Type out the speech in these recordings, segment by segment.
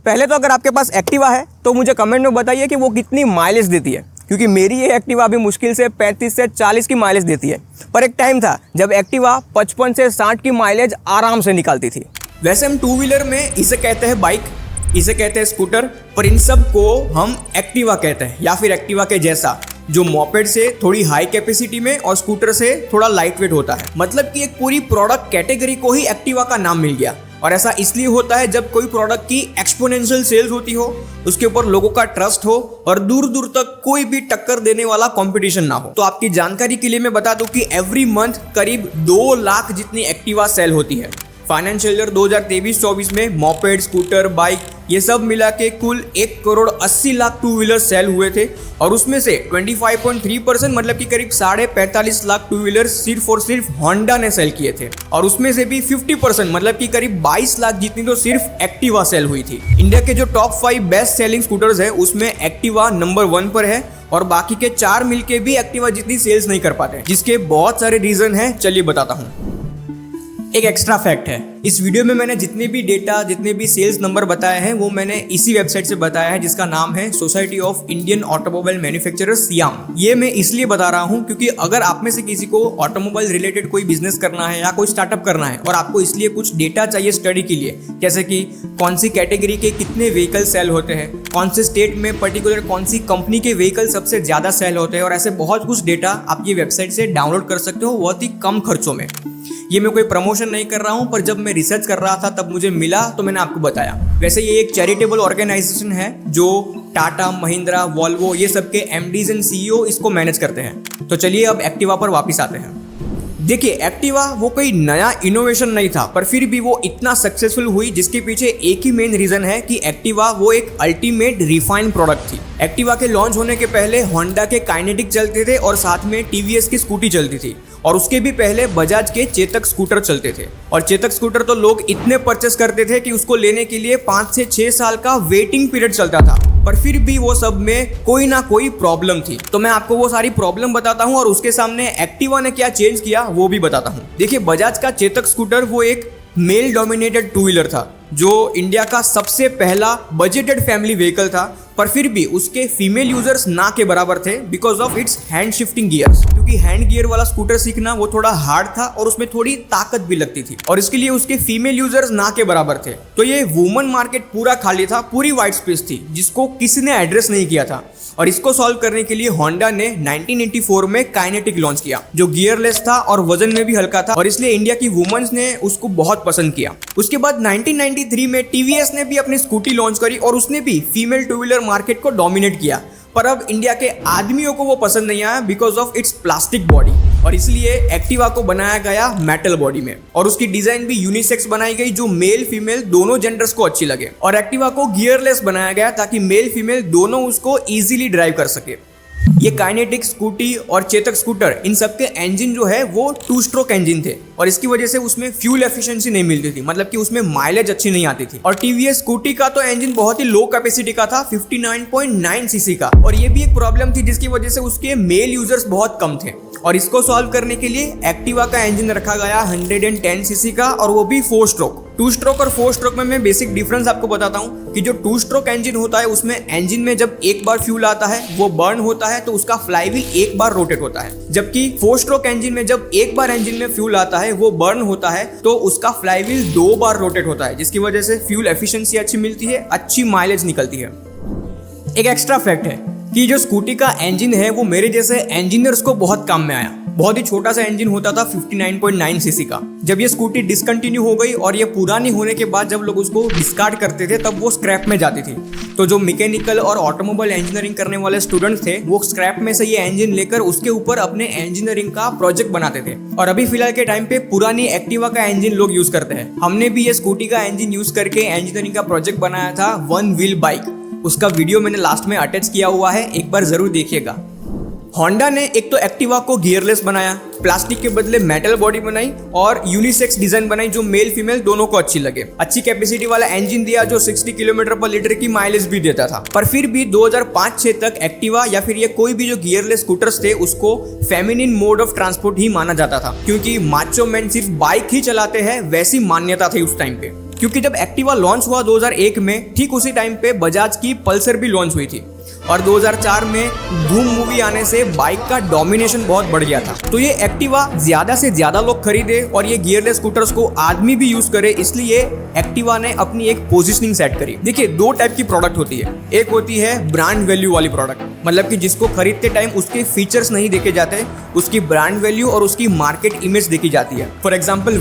पहले तो अगर आपके पास एक्टिवा है तो मुझे कमेंट में बताइए कि वो कितनी माइलेज देती है, क्योंकि मेरी ये एक्टिवा अभी मुश्किल से 35 से 40 की माइलेज देती है। पर एक टाइम था जब एक्टिवा 55 से 60 की माइलेज आराम से निकालती थी। वैसे हम टू व्हीलर में इसे कहते हैं बाइक, इसे कहते हैं स्कूटर, पर इन सब को हम एक्टिवा कहते हैं या फिर एक्टिवा के जैसा, जो मॉपेड से थोड़ी हाई कैपेसिटी में और स्कूटर से थोड़ा लाइट वेट होता है। मतलब कि एक पूरी प्रोडक्ट कैटेगरी को ही एक्टिवा का नाम मिल गया। और ऐसा इसलिए होता है जब कोई प्रोडक्ट की एक्सपोनेंशियल सेल्स होती हो, उसके ऊपर लोगों का ट्रस्ट हो और दूर दूर तक कोई भी टक्कर देने वाला कंपटीशन ना हो। तो आपकी जानकारी के लिए मैं बता दूं कि एवरी मंथ करीब 2 लाख जितनी एक्टिवा सेल होती है। फाइनेंशियल ईयर 2023-24 में मॉपेड, स्कूटर, बाइक ये सब मिला के कुल 1,80,00,000 टू व्हीलर सेल हुए थे और उसमें से 25.3% मतलब कि करीब 45.5 लाख टू व्हीलर सिर्फ और सिर्फ होंडा ने सेल किए थे। और उसमें से भी 50% मतलब कि करीब 22 लाख जितनी तो सिर्फ एक्टिवा सेल हुई थी। इंडिया के जो टॉप 5 बेस्ट सेलिंग स्कूटर्स है उसमें एक्टिवा नंबर 1 पर है और बाकी के 4 मिलके भी एक्टिवा जितनी सेल्स नहीं कर पाते, जिसके बहुत सारे रीजन है। चलिए बताता हूँ। एक एक्स्ट्रा फैक्ट है, इस वीडियो में मैंने जितने भी डेटा, जितने भी सेल्स नंबर बताए हैं वो मैंने इसी वेबसाइट से बताया है जिसका नाम है society of Indian automobile manufacturers SIAM. ये मैं इसलिए बता रहा हूँ क्योंकि अगर आप में से किसी को ऑटोमोबाइल रिलेटेड कोई बिजनेस करना है या कोई स्टार्टअप करना है और आपको इसलिए कुछ डेटा चाहिए स्टडी के लिए, जैसे कि कौन सी कैटेगरी के कितने व्हीकल सेल होते हैं, कौन से स्टेट में पर्टिकुलर कौन सी कंपनी के व्हीकल सबसे ज्यादा सेल होते हैं, और ऐसे बहुत कुछ डेटा आप ये वेबसाइट से डाउनलोड कर सकते हो बहुत ही कम खर्चों में। ये मैं कोई प्रमोशन नहीं कर रहा हूँ, पर जब मैं रिसर्च कर रहा था तब मुझे मिला तो मैंने आपको बताया। वैसे ये एक चैरिटेबल ऑर्गेनाइजेशन है जो टाटा, महिंद्रा, वॉल्वो ये सब के एमडीज एंड सीईओ इसको मैनेज करते हैं। तो चलिए अब एक्टिवा पर वापस आते हैं। देखिए, एक्टिवा वो कोई नया इनोवेशन नहीं था, पर फिर भी वो इतना सक्सेसफुल हुई जिसके पीछे एक ही मेन रीजन है कि एक्टिवा वो एक अल्टीमेट रिफाइंड प्रोडक्ट थी। एक्टिवा के लॉन्च होने के पहले होंडा के काइनेटिक चलते थे और साथ में टीवीएस की स्कूटी चलती थी और उसके भी पहले बजाज के चेतक स्कूटर चलते थे। और चेतक स्कूटर तो लोग इतने परचेस करते थे कि उसको लेने के लिए 5 से 6 साल का वेटिंग पीरियड चलता था, पर फिर भी वो सब में कोई ना कोई प्रॉब्लम थी। तो मैं आपको वो सारी प्रॉब्लम बताता हूँ और उसके सामने एक्टिवा ने क्या चेंज किया वो भी बताता हूँ। देखिए, बजाज का चेतक स्कूटर वो एक मेल डोमिनेटेड टू व्हीलर था जो इंडिया का सबसे पहला बजटेड फैमिली व्हीकल था, पर फिर भी उसके फीमेल यूजर्स ना के बराबर थे because of its hand shifting gears. क्योंकि हैंड गियर वाला स्कूटर सीखना वो थोड़ा हार्ड था और उसमें थोड़ी ताकत भी लगती थी और इसके लिए उसके फीमेल यूजर्स ना के बराबर थे। तो ये वुमन मार्केट पूरा खाली था, पूरी वाइट स्पेस थी जिसको किसी ने एड्रेस नहीं किया था। और इसको सॉल्व करने के लिए होंडा ने 1984 में काइनेटिक लॉन्च किया जो गियरलेस था और वजन में भी हल्का था और इसलिए इंडिया की वुमेन्स ने उसको बहुत पसंद किया। उसके बाद 1993 में टीवीएस ने भी अपनी स्कूटी लॉन्च करी और उसने भी फीमेल टू व्हीलर मार्केट को डोमिनेट किया, पर अब इंडिया के आदमियों को वो पसंद नहीं आया because of its plastic body और इसलिए एक्टिवा को बनाया गया मेटल बॉडी में और उसकी डिजाइन भी यूनिसेक्स बनाई गई जो मेल फीमेल दोनों जेंडर्स को अच्छी लगे। और एक्टिवा को गियरलेस बनाया गया ताकि मेल फीमेल दोनों उसको इजीली ड्राइव कर सके। ये काइनेटिक स्कूटी और चेतक स्कूटर इन सबके इंजन जो है वो 2 स्ट्रोक इंजन थे और इसकी वजह से उसमें फ्यूल एफिशिएंसी नहीं मिलती थी, मतलब कि उसमें माइलेज अच्छी नहीं आती थी। और टीवीएस स्कूटी का तो इंजन बहुत ही लो कैपेसिटी का था, 59.9 सीसी का, और ये भी एक प्रॉब्लम थी जिसकी वजह से उसके मेल यूजर्स बहुत कम थे। और इसको सॉल्व करने के लिए एक्टिवा का इंजन रखा गया 110 सीसी का और वो भी 4 स्ट्रोक। 2 स्ट्रोक और 4 स्ट्रोक में मैं बेसिक डिफरेंस आपको बताता हूँ कि जो 2 स्ट्रोक इंजन होता है उसमें इंजन में जब एक बार फ्यूल आता है वो बर्न होता है तो उसका फ्लाईव्हील एक बार रोटेट होता है, जबकि 4 स्ट्रोक इंजन में जब एक बार इंजन में फ्यूल आता है वो बर्न होता है तो उसका फ्लाईव्हील 2 बार रोटेट होता है, जिसकी वजह से फ्यूल एफिशिएंसी अच्छी मिलती है, अच्छी माइलेज निकलती है। एक एक्स्ट्रा फैक्ट है कि जो स्कूटी का इंजन है वो मेरे जैसे इंजीनियर्स को बहुत काम में आया। बहुत ही छोटा सा इंजन होता था 59.9 सीसी का। जब ये स्कूटी डिसकंटिन्यू हो गई और ये पुरानी होने के बाद जब लोग उसको डिस्कार्ड करते थे तब वो स्क्रैप में जाती थी। तो जो मैकेनिकल और ऑटोमोबाइल इंजीनियरिंग करने वाले स्टूडेंट्स थे वो स्क्रैप में से ये इंजन लेकर उसके ऊपर अपने इंजीनियरिंग का प्रोजेक्ट बनाते थे। और अभी फिलहाल के टाइम पे पुरानी एक्टिवा का इंजन लोग यूज करते हैं। हमने भी ये स्कूटी का इंजन यूज करके इंजीनियरिंग का प्रोजेक्ट बनाया था 1 व्हील बाइक। उसका वीडियो मैंने लास्ट में अटैच किया हुआ है, एक बार जरूर देखिएगा। होंडा ने एक तो एक्टिवा को गियरलेस बनाया, प्लास्टिक के बदले मेटल बॉडी बनाई और यूनिसेक्स डिजाइन बनाई जो मेल फीमेल दोनों को अच्छी लगे। अच्छी कैपेसिटी वाला इंजन दिया जो 60 किलोमीटर पर लीटर की माइलेज भी देता था। पर फिर भी 2005-6 तक एक्टिवा या फिर ये कोई भी जो गियरलेस स्कूटर्स थे उसको फेमिनिन मोड ऑफ ट्रांसपोर्ट ही माना जाता था, क्योंकि माचो मैन सिर्फ बाइक ही चलाते हैं वैसी मान्यता थी उस टाइम पे। क्योंकि जब एक्टिवा लॉन्च हुआ 2001 में, ठीक उसी टाइम पे बजाज की पल्सर भी लॉन्च हुई थी और 2004 में धूम मूवी आने से बाइक का डोमिनेशन बहुत बढ़ गया था। तो ये एक्टिवा ज्यादा से ज्यादा लोग खरीदे और ये गियरलेस स्कूटर्स को आदमी भी यूज करे, इसलिए एक्टिवा ने अपनी एक पोजीशनिंग सेट करी। देखिए, दो टाइप की प्रोडक्ट होती है। एक होती है ब्रांड वैल्यू वाली प्रोडक्ट, मतलब कि जिसको खरीदते टाइम उसके फीचर्स नहीं देखे जाते, उसकी ब्रांड वैल्यू और उसकी मार्केट इमेज देखी जाती है। फॉर एग्जाम्पल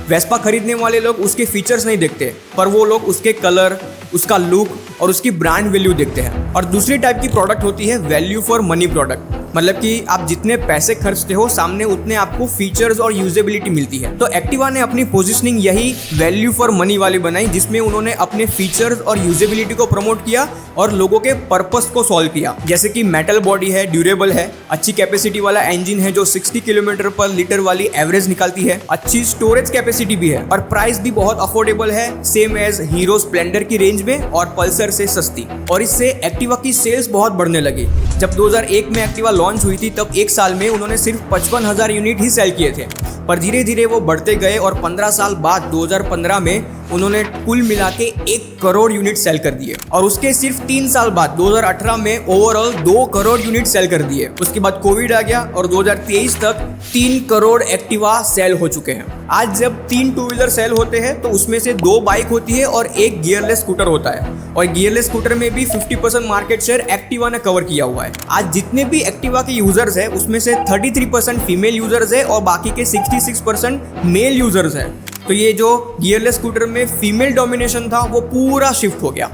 वेस्पा खरीदने वाले लोग उसके फीचर्स नहीं देखते, पर वो लोग उसके कलर, उसका लुक और उसकी ब्रांड वैल्यू देखते हैं। और दूसरी टाइप की प्रोडक्ट होती है वैल्यू फॉर मनी प्रोडक्ट, मतलब कि आप जितने पैसे खर्चते हो सामने उतने आपको फीचर्स और यूजेबिलिटी मिलती है। तो एक्टिवा ने अपनी पोजीशनिंग यही वैल्यू फॉर मनी वाली बनाई, जिसमें उन्होंने अपने फीचर्स और यूजेबिलिटी को प्रमोट किया और लोगों के पर्पस को सॉल्व किया। जैसे कि मेटल बॉडी है, ड्यूरेबल है, अच्छी कैपेसिटी वाला इंजन है जो 60 किलोमीटर पर लीटर वाली एवरेज निकालती है, अच्छी स्टोरेज कैपेसिटी भी है और प्राइस भी बहुत अफोर्डेबल है, सेम एज हीरो स्प्लेंडर की रेंज में और पल्सर से सस्ती। और इससे एक्टिवा की सेल्स बहुत बढ़ने लगी। जब 2001 में एक्टिवा लॉन्च हुई थी तब एक साल में उन्होंने सिर्फ 55,000 यूनिट ही सेल किए थे, पर धीरे धीरे वो बढ़ते गए और 15 साल बाद 2015 में उन्होंने कुल मिला के 1 करोड़ यूनिट सेल कर दिए और उसके सिर्फ 3 साल बाद 2018 में ओवरऑल 2 करोड़ यूनिट सेल कर दिए। उसके बाद कोविड आ गया और 2023 तक 3 करोड़ एक्टिवा सेल हो चुके हैं। आज जब 3 टू व्हीलर सेल होते हैं तो उसमें से 2 बाइक होती है और 1 गियरलेस स्कूटर होता है, और गियरलेस स्कूटर में भी 50% मार्केट शेयर एक्टिवा ने कवर किया हुआ है। आज जितने भी एक्टिवा के यूजर्स है उसमें से 33% फीमेल यूजर्स है और बाकी के 66% मेल यूजर्स है। तो ये जो गियरलेस स्कूटर में फीमेल डोमिनेशन था वो पूरा शिफ्ट हो गया।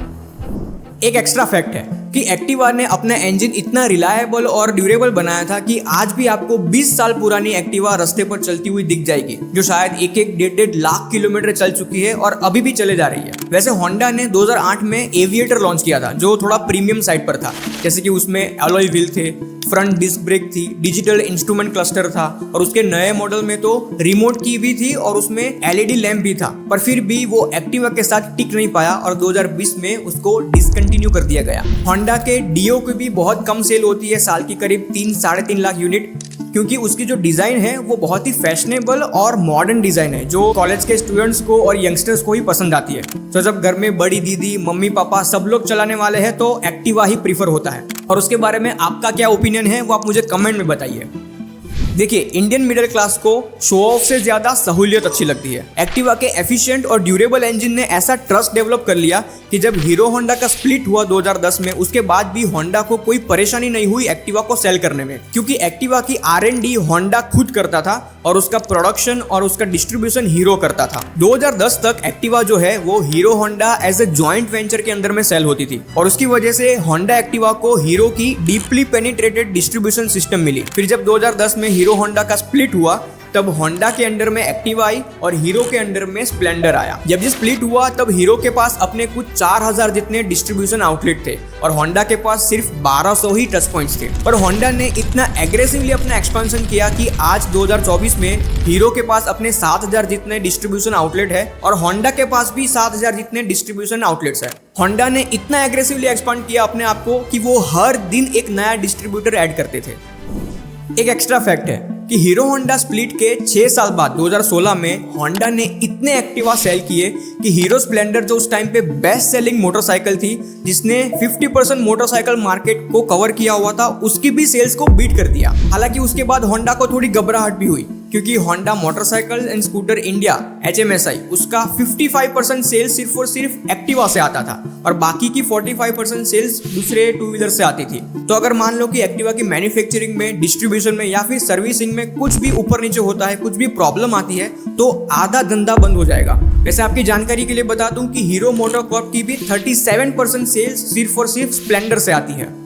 एक एक्स्ट्रा फैक्ट है कि एक्टिवा ने अपना इंजन इतना रिलायबल और ड्यूरेबल बनाया था कि आज भी आपको 20 साल पुरानी एक्टिवा रास्ते पर चलती हुई दिख जाएगी, जो शायद 1-1, 1.5 लाख किलोमीटर चल चुकी है और अभी भी चले जा रही है। वैसे होंडा ने 2008 में एविएटर लॉन्च किया था जो थोड़ा प्रीमियम साइड पर था, जैसे कि उसमें अलॉय व्हील थे, फ्रंट डिस्क ब्रेक थी, डिजिटल इंस्ट्रूमेंट क्लस्टर था और उसके नए मॉडल में तो रिमोट की भी थी और उसमें एलईडी लैंप भी था। पर फिर भी वो एक्टिवा के साथ टिक नहीं पाया और 2020 में उसको डिसकंटिन्यू कर दिया गया। होंडा के डियो की भी बहुत कम सेल होती है, साल की करीब 3-3.5 लाख यूनिट, क्योंकि उसकी जो डिजाइन है वो बहुत ही फैशनेबल और मॉडर्न डिजाइन है जो कॉलेज के स्टूडेंट्स को और यंगस्टर्स को ही पसंद आती है। तो जब घर में बड़ी दीदी, मम्मी पापा सब लोग चलाने वाले हैं तो एक्टिवा ही प्रीफर होता है। और उसके बारे में आपका क्या ओपिनियन है वो आप मुझे कमेंट में बताइए। देखिए, इंडियन मिडिल क्लास को शो ऑफ से ज्यादा सहूलियत अच्छी लगती है। एक्टिवा के एफिशिएंट और ड्यूरेबल इंजन ने ऐसा ट्रस्ट डेवलप कर लिया कि जब हीरो होंडा का स्प्लिट हुआ 2010 में, उसके बाद भी होंडा को कोई परेशानी नहीं हुई एक्टिवा को सेल करने में, क्योंकि एक्टिवा की R&D होंडा खुद करता था और उसका प्रोडक्शन और उसका डिस्ट्रीब्यूशन हीरो करता था। 2010 तक एक्टिवा जो है वो Hero Honda as a joint venture के अंदर में सेल होती थी और उसकी वजह से होंडा एक्टिवा को हीरो की डीपली पेनिट्रेटेड डिस्ट्रीब्यूशन सिस्टम मिली। फिर जब 2010 में हीरो होंडा का स्प्लिट हुआ तब होंडा के अंडर में एक्टिवा आई और हीरो के अंडर में स्प्लेंडर आया। जब ये स्प्लिट हुआ तब हीरो के पास अपने कुछ 4000 जितने डिस्ट्रीब्यूशन आउटलेट थे और होंडा के पास सिर्फ 1200 ही टच पॉइंट्स थे। पर होंडा ने इतना एग्रेसिवली अपना एक्सपेंशन किया कि आज 2024 में हीरो के पास अपने 7000 जितने डिस्ट्रीब्यूशन आउटलेट है और होंडा के पास भी 7000 जितने डिस्ट्रीब्यूशन आउटलेट्स है। होंडा ने इतना एग्रेसिवली एक्सपांड किया अपने आप को कि वो हर दिन एक नया डिस्ट्रीब्यूटर ऐड करते थे। एक एक्स्ट्रा फैक्ट है कि हीरो होंडा स्प्लिट के 6 साल बाद 2016 में होंडा ने इतने एक्टिवा सेल किए कि हीरो स्प्लेंडर जो उस टाइम पे बेस्ट सेलिंग मोटरसाइकिल थी, जिसने 50% मोटरसाइकिल मार्केट को कवर किया हुआ था, उसकी भी सेल्स को बीट कर दिया। हालांकि उसके बाद होंडा को थोड़ी घबराहट भी हुई क्योंकि Honda motorcycle and scooter India HMSI उसका 55% सेल्स सिर्फ और सिर्फ एक्टिवा से आता था और बाकी की 45% सेल्स दूसरे टू व्हीलर से आती थी। तो अगर मान लो कि एक्टिवा की मैन्युफैक्चरिंग में, डिस्ट्रीब्यूशन में या फिर सर्विसिंग में कुछ भी ऊपर नीचे होता है, कुछ भी प्रॉब्लम आती है तो आधा धंधा बंद हो जाएगा। वैसे आपकी जानकारी के लिए बता दूं कि हीरो मोटर कॉर्प की भी 37% सेल्स सिर्फ और सिर्फ स्प्लेंडर से आती है।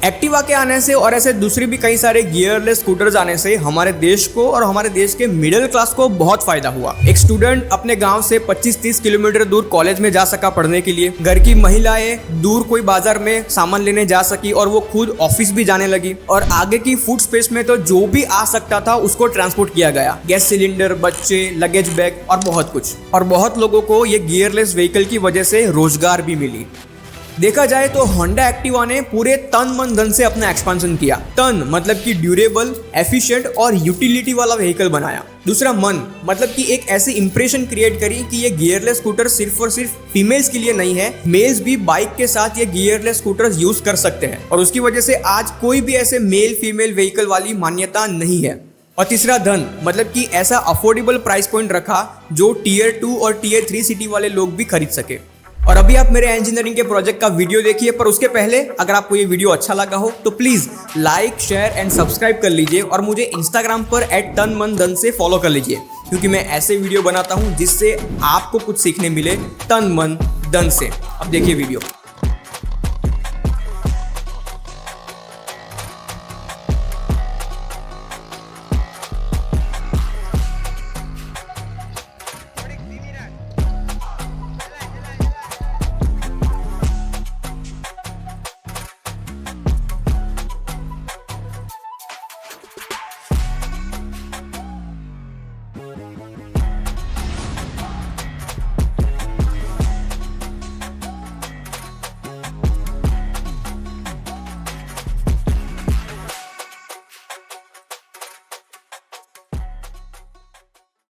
एक्टिवा के आने से और ऐसे दूसरी भी कई सारे गियरलेस स्कूटर्स आने से हमारे देश को और हमारे देश के मिडिल क्लास को बहुत फायदा हुआ। एक स्टूडेंट अपने गांव से 25-30 किलोमीटर दूर कॉलेज में जा सका पढ़ने के लिए, घर की महिलाएं दूर कोई बाजार में सामान लेने जा सकी और वो खुद ऑफिस भी जाने लगी, और आगे की फूड स्पेस में तो जो भी आ सकता था उसको ट्रांसपोर्ट किया गया, गैस सिलेंडर, बच्चे, लगेज बैग और बहुत कुछ। और बहुत लोगों को ये गियरलेस व्हीकल की वजह से रोजगार भी मिली। देखा जाए तो होंडा एक्टिवा ने पूरे तन मन धन से अपना एक्सपेंशन किया। तन मतलब कि ड्यूरेबल, एफिशिएंट और यूटिलिटी वाला व्हीकल बनाया। दूसरा मन मतलब कि एक ऐसी इंप्रेशन क्रिएट करी कि ये गियरलेस स्कूटर सिर्फ और सिर्फ फीमेल्स के लिए नहीं है, मेल्स भी बाइक के साथ ये गियरलेस स्कूटर्स यूज कर सकते हैं और उसकी वजह से आज कोई भी ऐसे मेल फीमेल व्हीकल वाली मान्यता नहीं है। और तीसरा धन मतलब कि ऐसा अफोर्डेबल प्राइस पॉइंट रखा जो टियर 2 और टियर 3 सिटी वाले लोग भी खरीद सके। और अभी आप मेरे इंजीनियरिंग के प्रोजेक्ट का वीडियो देखिए, पर उसके पहले अगर आपको ये वीडियो अच्छा लगा हो तो please like, share and subscribe कर लीजिए और मुझे इंस्टाग्राम पर @तन-मन-धन से फॉलो कर लीजिए, क्योंकि मैं ऐसे वीडियो बनाता हूँ जिससे आपको कुछ सीखने मिले तन मन धन से। अब देखिए वीडियो।